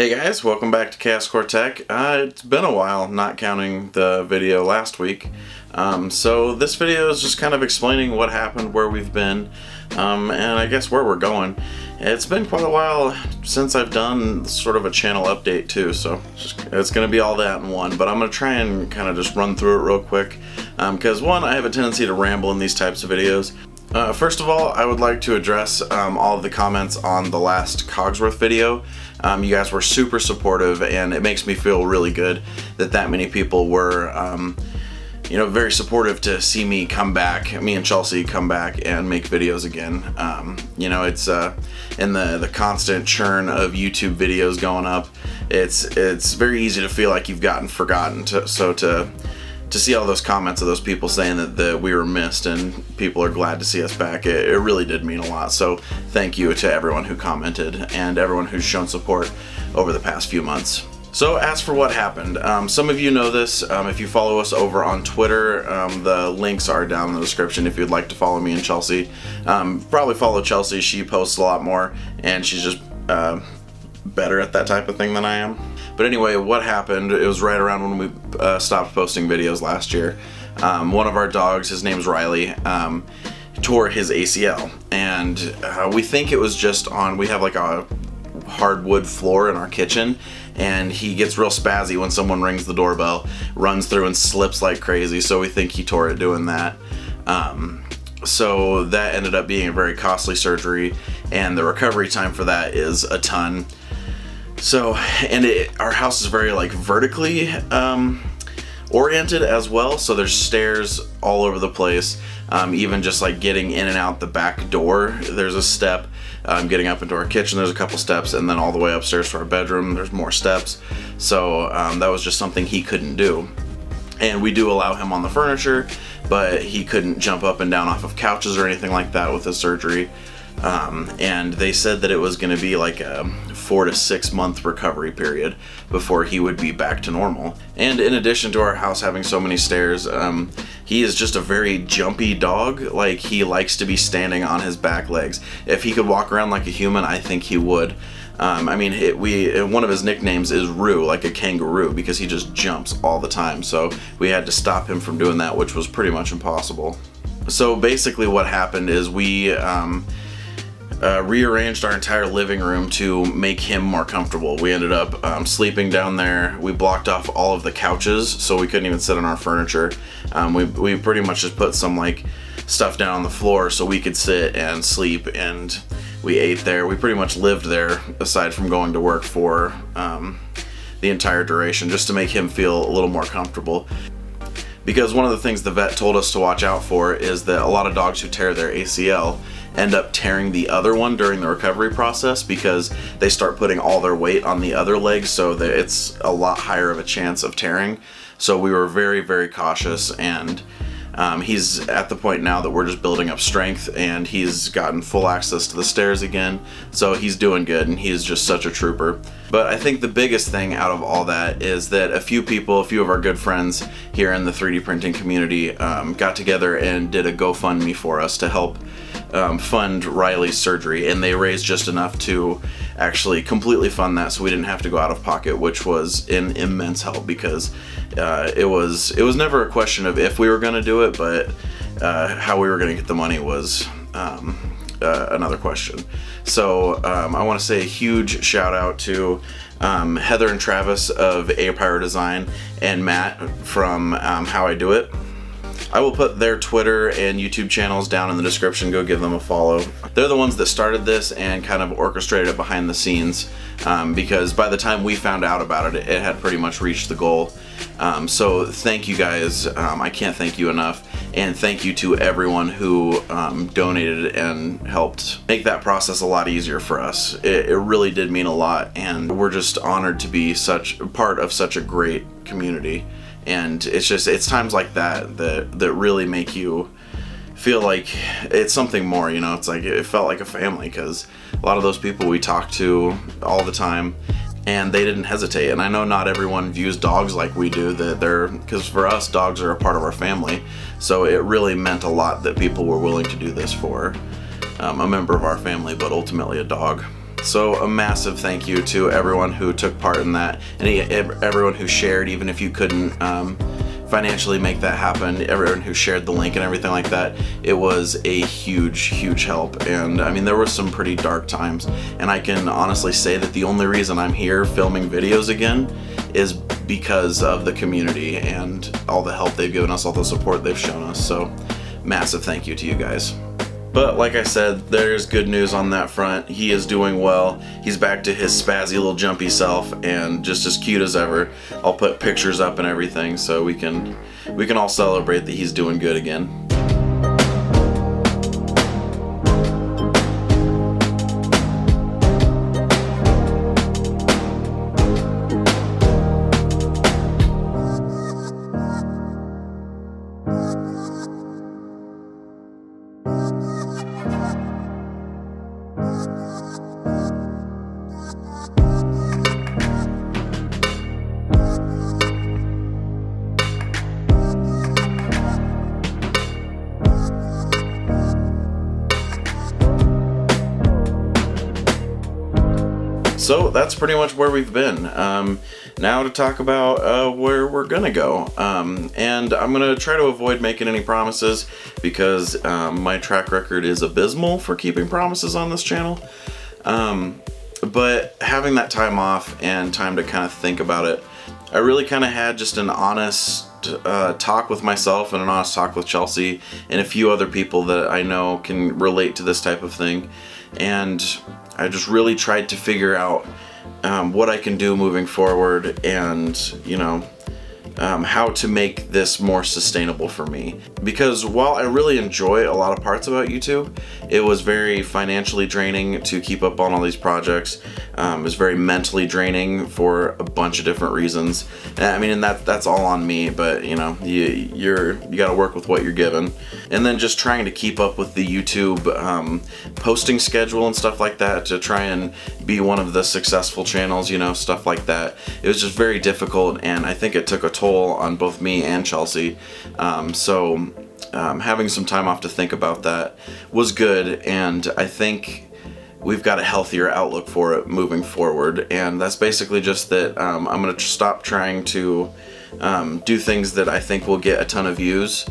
Hey guys, welcome back to Chaos Core Tech. It's been a while, not counting the video last week. So this video is just kind of explaining what happened, where we've been, and I guess where we're going. It's been quite a while since I've done sort of a channel update too, so it's going to be all that in one, but I'm going to try and kind of just run through it real quick, because one, I have a tendency to ramble in these types of videos. First of all, I would like to address all of the comments on the last Cogsworth video. You guys were super supportive, and it makes me feel really good that many people were, you know, very supportive to see me come back, me and Chelsea come back and make videos again. You know, it's in the constant churn of YouTube videos going up, it's very easy to feel like you've gotten forgotten. To see all those comments of those people saying that we were missed and people are glad to see us back, it really did mean a lot. So thank you to everyone who commented and everyone who's shown support over the past few months. So as for what happened, some of you know this. If you follow us over on Twitter, the links are down in the description if you'd like to follow me and Chelsea. Probably follow Chelsea, she posts a lot more and she's just better at that type of thing than I am. But anyway, what happened, it was right around when we stopped posting videos last year. One of our dogs, his name's Riley, tore his ACL, and we think it was just on, we have like a hardwood floor in our kitchen, and he gets real spazzy when someone rings the doorbell, runs through and slips like crazy, so we think he tore it doing that. So that ended up being a very costly surgery, and the recovery time for that is a ton. So, and our house is very like vertically oriented as well, so there's stairs all over the place. Even just like getting in and out the back door, there's a step. Getting up into our kitchen, there's a couple steps, and then all the way upstairs to our bedroom, there's more steps. So that was just something he couldn't do. And we do allow him on the furniture, but he couldn't jump up and down off of couches or anything like that with his surgery. And they said that it was going to be like a 4 to 6 month recovery period before he would be back to normal. And in addition to our house having so many stairs, he is just a very jumpy dog. Like, he likes to be standing on his back legs. If he could walk around like a human, I think he would. I mean, one of his nicknames is Roo, like a kangaroo, because he just jumps all the time. So we had to stop him from doing that, which was pretty much impossible. So basically what happened is we rearranged our entire living room to make him more comfortable. We ended up sleeping down there. We blocked off all of the couches so we couldn't even sit on our furniture. We pretty much just put some like stuff down on the floor so we could sit and sleep, and we ate there. We pretty much lived there aside from going to work for the entire duration, just to make him feel a little more comfortable. Because one of the things the vet told us to watch out for is that a lot of dogs who tear their ACL end up tearing the other one during the recovery process, because they start putting all their weight on the other leg, so that it's a lot higher of a chance of tearing. So we were very, very cautious, and he's at the point now that we're just building up strength, and he's gotten full access to the stairs again, so he's doing good, and he's just such a trooper. But I think the biggest thing out of all that is that a few of our good friends here in the 3D printing community got together and did a GoFundMe for us to help fund Riley's surgery, and they raised just enough to actually completely fund that, so we didn't have to go out of pocket, which was an immense help, because it was never a question of if we were going to do it, but how we were going to get the money was another question. So I want to say a huge shout out to Heather and Travis of Empire Design and Matt from How I Do It. I will put their Twitter and YouTube channels down in the description. Go give them a follow. They're the ones that started this and kind of orchestrated it behind the scenes, because by the time we found out about it, it had pretty much reached the goal. So thank you guys. I can't thank you enough. And thank you to everyone who donated and helped make that process a lot easier for us. It really did mean a lot, and we're just honored to be such part of such a great community. And it's times like that really make you feel like it's something more, you know. It's like, it felt like a family, because a lot of those people we talk to all the time, and they didn't hesitate. And I know not everyone views dogs like we do, because for us, dogs are a part of our family. So it really meant a lot that people were willing to do this for a member of our family, but ultimately a dog. So a massive thank you to everyone who took part in that, and everyone who shared, even if you couldn't financially make that happen, everyone who shared the link and everything like that. It was a huge help, and I mean, there were some pretty dark times, and I can honestly say that the only reason I'm here filming videos again is because of the community and all the help they've given us, all the support they've shown us. So massive thank you to you guys. But like I said, there's good news on that front. He is doing well. He's back to his spazzy little jumpy self and just as cute as ever. I'll put pictures up and everything so we can all celebrate that he's doing good again. So that's pretty much where we've been. Now to talk about where we're gonna go. And I'm gonna try to avoid making any promises because my track record is abysmal for keeping promises on this channel. But having that time off and time to kind of think about it, I really kind of had just an honest talk with myself and an honest talk with Chelsea and a few other people that I know can relate to this type of thing. And I just really tried to figure out what I can do moving forward, and you know, how to make this more sustainable for me. Because while I really enjoy a lot of parts about YouTube, it was very financially draining to keep up on all these projects. It was very mentally draining for a bunch of different reasons. I mean, and that's all on me, but you know, you gotta work with what you're given. And then just trying to keep up with the YouTube posting schedule and stuff like that to try and be one of the successful channels, you know, stuff like that. It was just very difficult, and I think it took a toll on both me and Chelsea. Having some time off to think about that was good, and I think we've got a healthier outlook for it moving forward. And that's basically just that I'm going to stop trying to do things that I think will get a ton of views,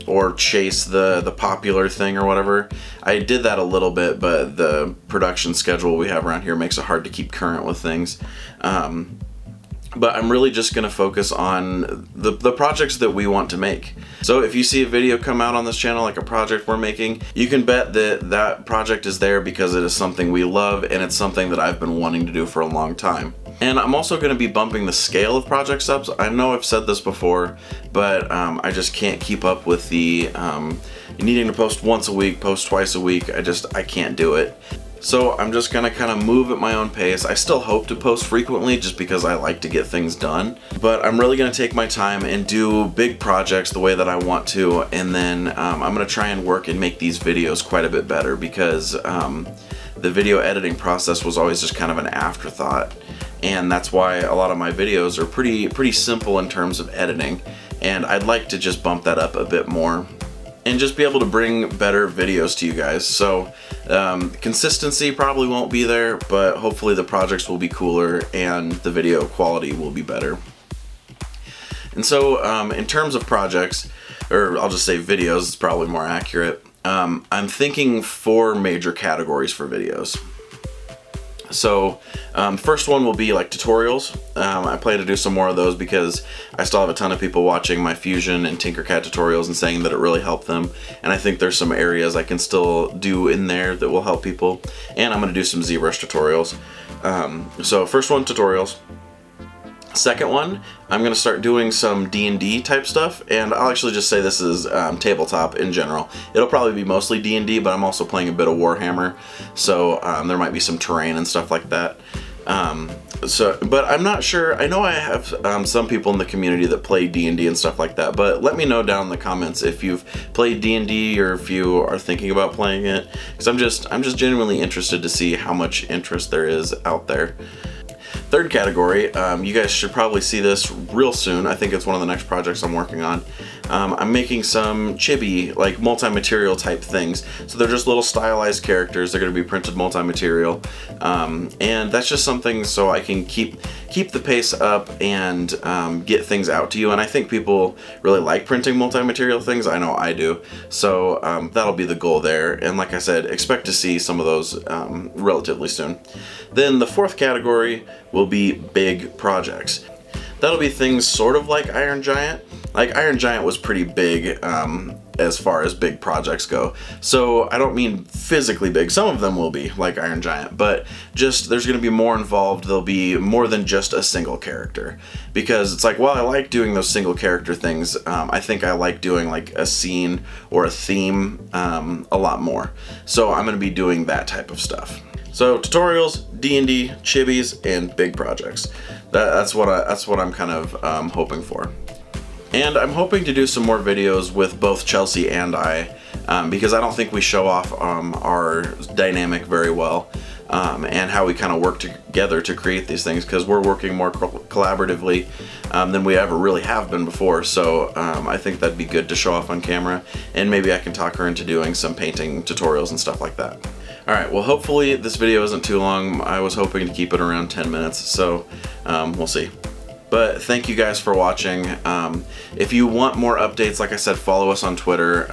or chase the popular thing or whatever. I did that a little bit, but the production schedule we have around here makes it hard to keep current with things. But I'm really just gonna focus on the projects that we want to make. So if you see a video come out on this channel, like a project we're making, you can bet that that project is there because it is something we love, and it's something that I've been wanting to do for a long time. And I'm also gonna be bumping the scale of project subs. I know I've said this before, but I just can't keep up with the needing to post once a week, post twice a week. I can't do it. So I'm just gonna kind of move at my own pace. I still hope to post frequently just because I like to get things done, but I'm really gonna take my time and do big projects the way that I want to, and then I'm gonna try and work and make these videos quite a bit better, because the video editing process was always just kind of an afterthought, and that's why a lot of my videos are pretty simple in terms of editing, and I'd like to just bump that up a bit more and just be able to bring better videos to you guys. So consistency probably won't be there, but hopefully the projects will be cooler and the video quality will be better. And so in terms of projects, or I'll just say videos, it's probably more accurate, I'm thinking 4 major categories for videos. So first one will be like tutorials. I plan to do some more of those because I still have a ton of people watching my Fusion and Tinkercad tutorials and saying that it really helped them, and I think there's some areas I can still do in there that will help people. And I'm going to do some ZBrush tutorials. So first one, tutorials. Second one, I'm going to start doing some D&D type stuff, and I'll actually just say this is tabletop in general. It'll probably be mostly D&D, but I'm also playing a bit of Warhammer, so there might be some terrain and stuff like that. But I'm not sure. I know I have some people in the community that play D&D and stuff like that, but let me know down in the comments if you've played D&D or if you are thinking about playing it, because I'm just genuinely interested to see how much interest there is out there. Third category, you guys should probably see this real soon. I think it's one of the next projects I'm working on. I'm making some chibi, like multi-material type things. So they're just little stylized characters. They're going to be printed multi-material, and that's just something so I can keep the pace up and get things out to you. And I think people really like printing multi-material things. I know I do. So that'll be the goal there. And like I said, expect to see some of those relatively soon. Then the fourth category will be big projects. That'll be things sort of like Iron Giant. Like Iron Giant was pretty big as far as big projects go. So I don't mean physically big. Some of them will be like Iron Giant, but just there's going to be more involved. There'll be more than just a single character, because it's like, well, I like doing those single character things. I think I like doing like a scene or a theme a lot more. So I'm going to be doing that type of stuff. So tutorials, D&D, chibis, and big projects. That's what I'm kind of hoping for. And I'm hoping to do some more videos with both Chelsea and I, because I don't think we show off our dynamic very well, and how we kind of work together to create these things, because we're working more collaboratively than we ever really have been before. So I think that'd be good to show off on camera, and maybe I can talk her into doing some painting tutorials and stuff like that. Alright, well, hopefully this video isn't too long. I was hoping to keep it around 10 minutes, so we'll see. But thank you guys for watching. If you want more updates, like I said, follow us on Twitter.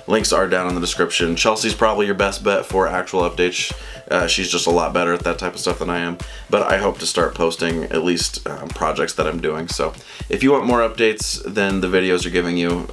Links are down in the description. Chelsea's probably your best bet for actual updates. She's just a lot better at that type of stuff than I am. But I hope to start posting at least projects that I'm doing. So if you want more updates than the videos are giving you,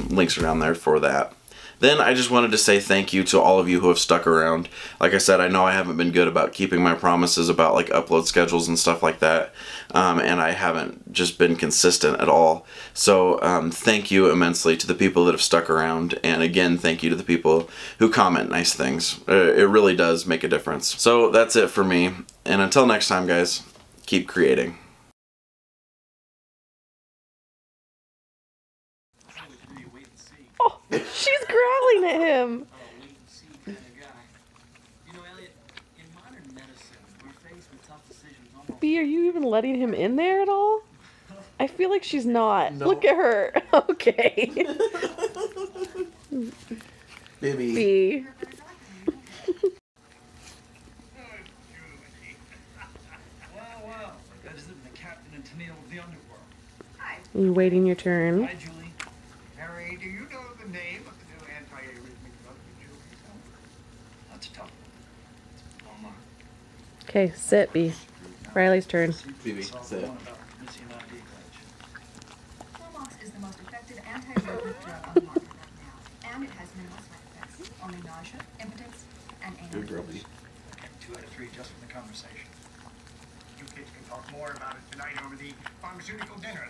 links are down there for that. Then I just wanted to say thank you to all of you who have stuck around. Like I said, I know I haven't been good about keeping my promises about like upload schedules and stuff like that, and I haven't just been consistent at all. So thank you immensely to the people that have stuck around, and again, thank you to the people who comment nice things. It really does make a difference. So that's it for me, and until next time, guys, keep creating. Oh, she's growling at him. B, are you even letting him in there at all? I feel like she's not. No. Look at her. Okay. Baby. B. Are you waiting your turn? Hi, Julie. Harry, do you know the name of the new anti-arrhythmic drug that Julie is on? That's tough. Okay, sit, B. Riley's turn. Baby, sit. Flomox is the most effective anti-arrhythmic drug on the market right now, and it has minimal side effects. Only nausea, impotence, and anal. Good girl, B. 2 out of 3 just from the conversation. You kids can talk more about it tonight over the pharmaceutical dinner.